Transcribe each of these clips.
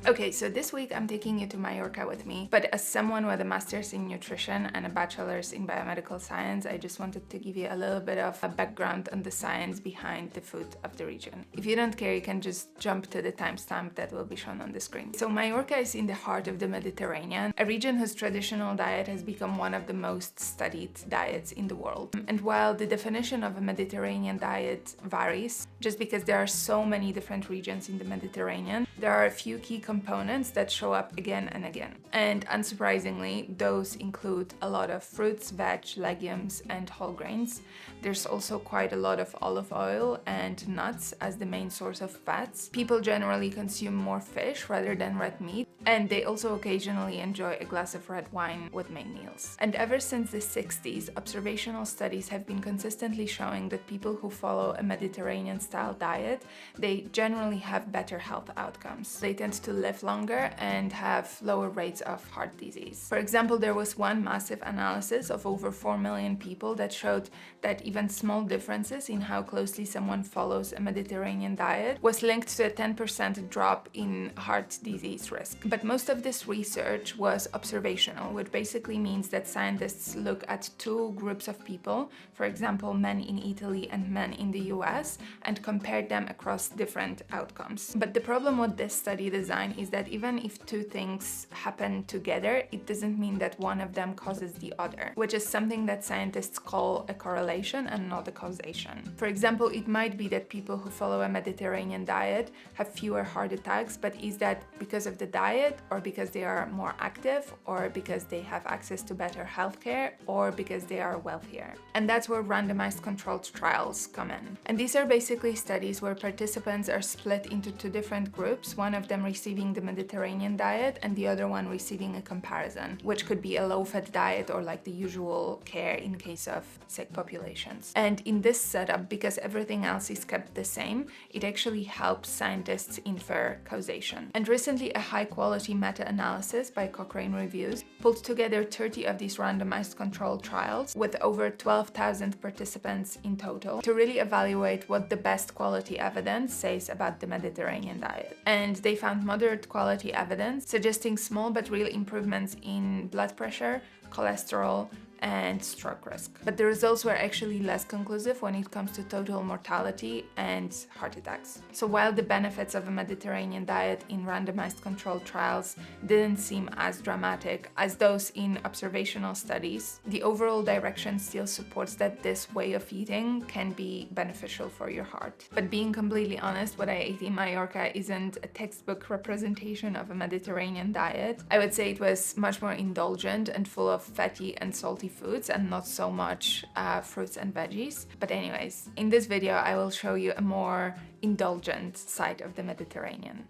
Okay, so this week I'm taking you to Mallorca with me, but as someone with a master's in nutrition and a bachelor's in biomedical science, I just wanted to give you a little bit of a background on the science behind the food of the region. If you don't care, you can just jump to the timestamp that will be shown on the screen. So Mallorca is in the heart of the Mediterranean, a region whose traditional diet has become one of the most studied diets in the world. And while the definition of a Mediterranean diet varies, just because there are so many different regions in the Mediterranean, there are a few key components that show up again and again. And unsurprisingly, those include a lot of fruits, veg, legumes, and whole grains. There's also quite a lot of olive oil and nuts as the main source of fats. People generally consume more fish rather than red meat, and they also occasionally enjoy a glass of red wine with main meals. And ever since the 60s, observational studies have been consistently showing that people who follow a Mediterranean-style diet, they generally have better health outcomes. They tend to live longer and have lower rates of heart disease. For example, there was one massive analysis of over 4 million people that showed that even small differences in how closely someone follows a Mediterranean diet was linked to a 10% drop in heart disease risk. But most of this research was observational, which basically means that scientists look at two groups of people, for example, men in Italy and men in the US, and compared them across different outcomes. But the problem with this study design is that even if two things happen together, it doesn't mean that one of them causes the other, which is something that scientists call a correlation and not a causation. For example, it might be that people who follow a Mediterranean diet have fewer heart attacks, but is that because of the diet, or because they are more active, or because they have access to better healthcare, or because they are wealthier? And that's where randomized controlled trials come in. And these are basically studies where participants are split into two different groups, one of them receiving the Mediterranean diet and the other one receiving a comparison, which could be a low-fat diet or like the usual care in case of sick populations. And in this setup, because everything else is kept the same, it actually helps scientists infer causation. And recently, a high-quality meta-analysis by Cochrane Reviews pulled together 30 of these randomized controlled trials with over 12,000 participants in total to really evaluate what the best quality evidence says about the Mediterranean diet. And they found moderate quality evidence suggesting small but real improvements in blood pressure, cholesterol, and stroke risk. But the results were actually less conclusive when it comes to total mortality and heart attacks. So while the benefits of a Mediterranean diet in randomized controlled trials didn't seem as dramatic as those in observational studies, the overall direction still supports that this way of eating can be beneficial for your heart. But being completely honest, what I ate in Mallorca isn't a textbook representation of a Mediterranean diet. I would say it was much more indulgent and full of fatty and salty foods and not so much fruits and veggies. But anyways, in this video I will show you a more indulgent side of the Mediterranean.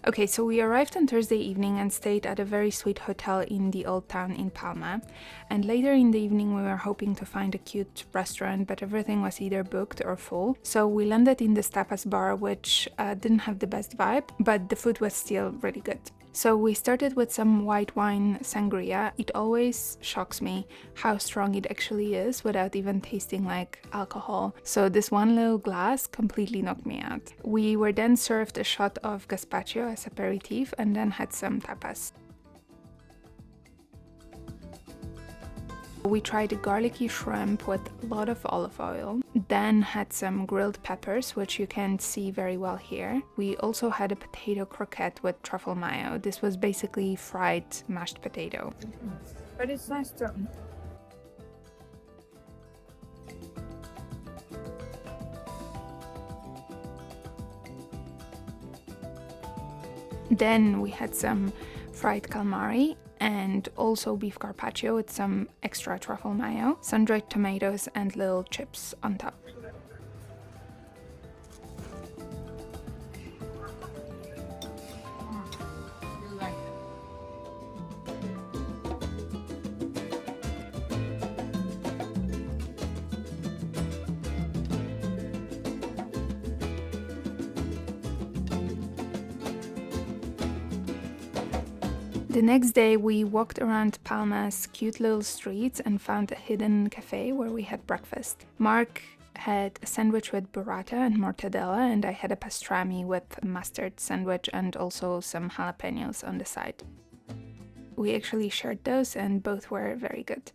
Okay, so we arrived on Thursday evening and stayed at a very sweet hotel in the old town in Palma. And later in the evening we were hoping to find a cute restaurant, but everything was either booked or full. So we landed in this tapas bar, which didn't have the best vibe, but the food was still really good. So we started with some white wine sangria. It always shocks me how strong it actually is without even tasting like alcohol. So this one little glass completely knocked me out. We were then served a shot of gazpacho as aperitif and then had some tapas. We tried a garlicky shrimp with a lot of olive oil, then had some grilled peppers, which you can see very well here. We also had a potato croquette with truffle mayo. This was basically fried mashed potato. But it's nice too. Then we had some fried calamari and also beef carpaccio with some extra truffle mayo, sun-dried tomatoes and little chips on top. The next day we walked around Palma's cute little streets and found a hidden cafe where we had breakfast. Mark had a sandwich with burrata and mortadella, and I had a pastrami with mustard sandwich and also some jalapenos on the side. We actually shared those and both were very good.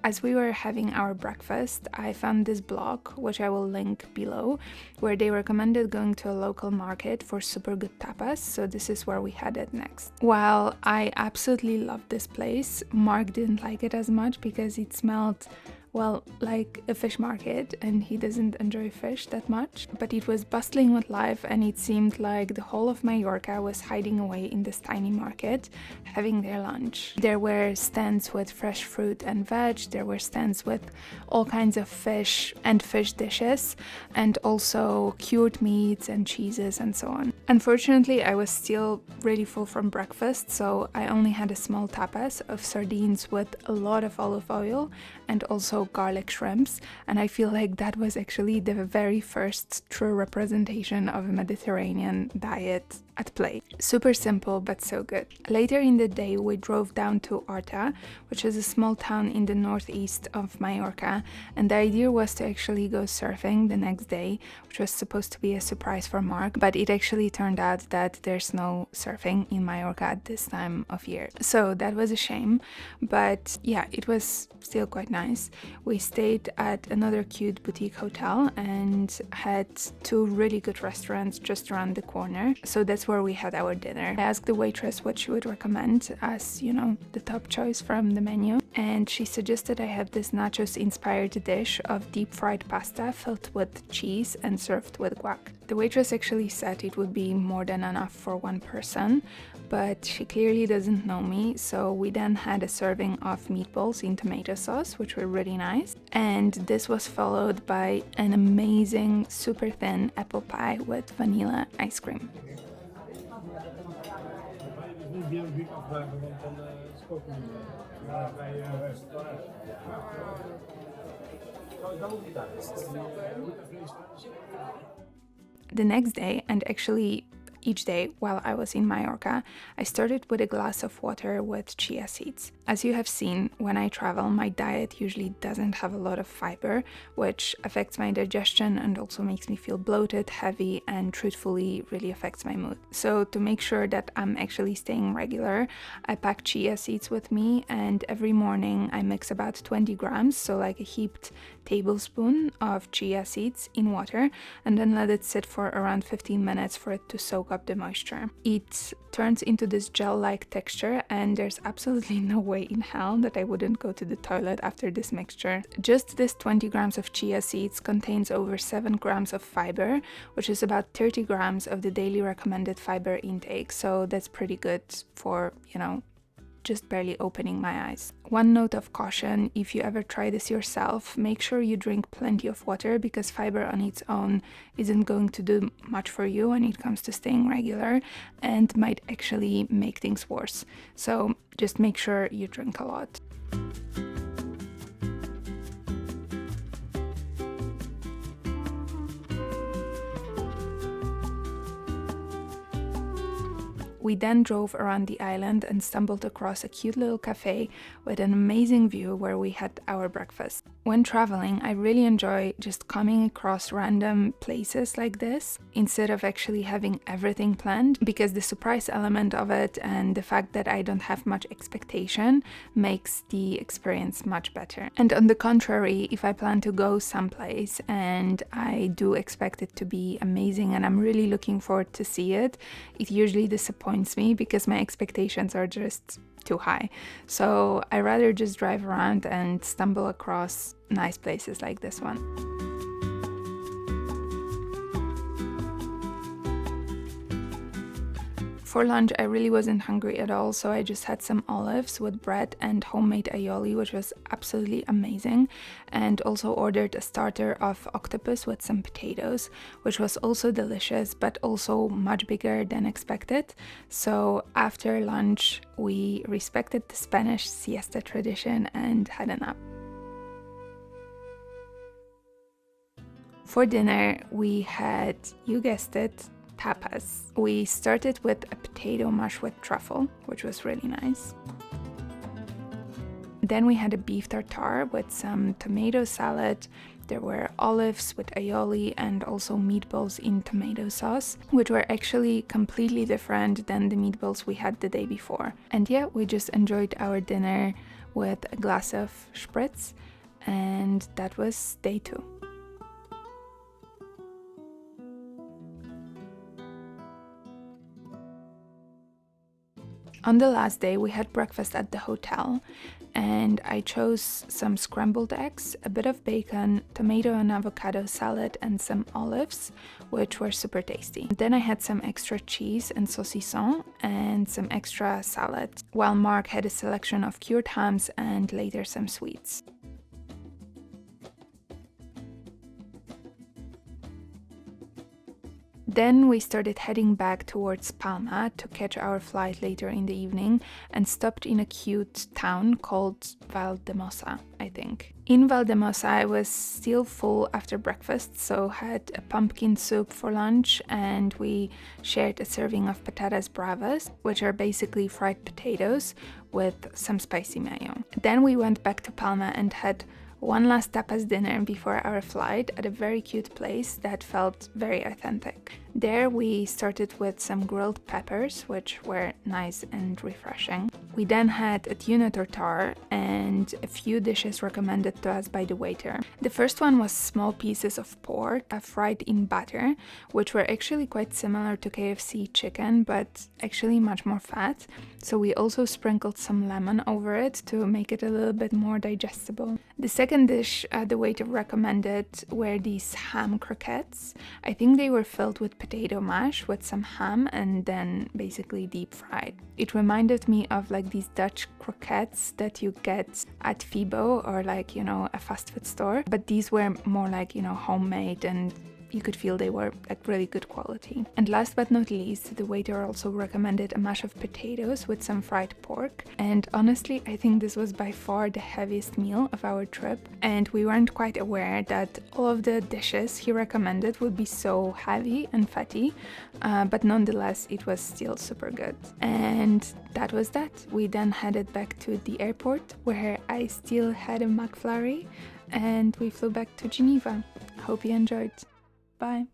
As we were having our breakfast, I found this blog, which I will link below, where they recommended going to a local market for super good tapas, so this is where we had it next. While I absolutely loved this place, Mark didn't like it as much because it smelled, well, like a fish market, and he doesn't enjoy fish that much. But it was bustling with life, and it seemed like the whole of Mallorca was hiding away in this tiny market, having their lunch. There were stands with fresh fruit and veg, there were stands with all kinds of fish and fish dishes, and also cured meats and cheeses and so on. Unfortunately, I was still really full from breakfast, so I only had a small tapas of sardines with a lot of olive oil and also garlic shrimps, and I feel like that was actually the very first true representation of a Mediterranean diet at play. Super simple but so good. Later in the day we drove down to Artà, which is a small town in the northeast of Mallorca, and the idea was to actually go surfing the next day, which was supposed to be a surprise for Mark, but it actually turned out that there's no surfing in Mallorca at this time of year. So that was a shame, but yeah, it was still quite nice. We stayed at another cute boutique hotel and had two really good restaurants just around the corner, so that's where we had our dinner. I asked the waitress what she would recommend as, you know, the top choice from the menu, and she suggested I have this nachos-inspired dish of deep-fried pasta filled with cheese and served with guac. The waitress actually said it would be more than enough for one person, but she clearly doesn't know me, so we then had a serving of meatballs in tomato sauce, which were really nice, and this was followed by an amazing super thin apple pie with vanilla ice cream. The next day, and actually each day while I was in Mallorca, I started with a glass of water with chia seeds. As you have seen, when I travel, my diet usually doesn't have a lot of fiber, which affects my digestion and also makes me feel bloated, heavy, and truthfully really affects my mood. So to make sure that I'm actually staying regular, I pack chia seeds with me, and every morning I mix about 20 grams, so like a heaped tablespoon of chia seeds in water, and then let it sit for around 15 minutes for it to soak up the moisture. It turns into this gel-like texture, and there's absolutely no way in hell that I wouldn't go to the toilet after this mixture. Just this 20 grams of chia seeds contains over 7 grams of fiber, which is about 30 grams of the daily recommended fiber intake, so that's pretty good for, you know, just barely opening my eyes. One note of caution: if you ever try this yourself, make sure you drink plenty of water, because fiber on its own isn't going to do much for you when it comes to staying regular and might actually make things worse. So just make sure you drink a lot. We then drove around the island and stumbled across a cute little cafe with an amazing view where we had our breakfast. When traveling, I really enjoy just coming across random places like this instead of actually having everything planned, because the surprise element of it and the fact that I don't have much expectation makes the experience much better. And on the contrary, if I plan to go someplace and I do expect it to be amazing and I'm really looking forward to see it, it usually disappoints me because my expectations are just too high. So I rather just drive around and stumble across nice places like this one. For lunch, I really wasn't hungry at all, so I just had some olives with bread and homemade aioli, which was absolutely amazing, and also ordered a starter of octopus with some potatoes, which was also delicious, but also much bigger than expected. So after lunch, we respected the Spanish siesta tradition and had a nap. For dinner, we had, you guessed it, tapas. We started with a potato mash with truffle, which was really nice. Then we had a beef tartare with some tomato salad. There were olives with aioli and also meatballs in tomato sauce, which were actually completely different than the meatballs we had the day before. And yeah, we just enjoyed our dinner with a glass of spritz, and that was day 2. On the last day, we had breakfast at the hotel, and I chose some scrambled eggs, a bit of bacon, tomato and avocado salad, and some olives, which were super tasty. Then I had some extra cheese and saucisson and some extra salad, while Mark had a selection of cured hams and later some sweets. Then we started heading back towards Palma to catch our flight later in the evening and stopped in a cute town called Valdemosa, I think. In Valdemosa, I was still full after breakfast, so had a pumpkin soup for lunch, and we shared a serving of patatas bravas, which are basically fried potatoes with some spicy mayo. Then we went back to Palma and had one last tapas dinner before our flight at a very cute place that felt very authentic. There we started with some grilled peppers, which were nice and refreshing. We then had a tuna tartare and a few dishes recommended to us by the waiter. The first one was small pieces of pork fried in butter, which were actually quite similar to KFC chicken, but actually much more fat. So we also sprinkled some lemon over it to make it a little bit more digestible. The second dish the waiter recommended were these ham croquettes. I think they were filled with potato mash with some ham and then basically deep fried. It reminded me of like these Dutch croquettes that you get at Fibo or like, you know, a fast food store, but these were more like, you know, homemade, and you could feel they were like really good quality. And last but not least, the waiter also recommended a mash of potatoes with some fried pork. And honestly, I think this was by far the heaviest meal of our trip, and we weren't quite aware that all of the dishes he recommended would be so heavy and fatty, but nonetheless it was still super good. And that was that. We then headed back to the airport where I still had a McFlurry, and we flew back to Geneva. Hope you enjoyed. Bye.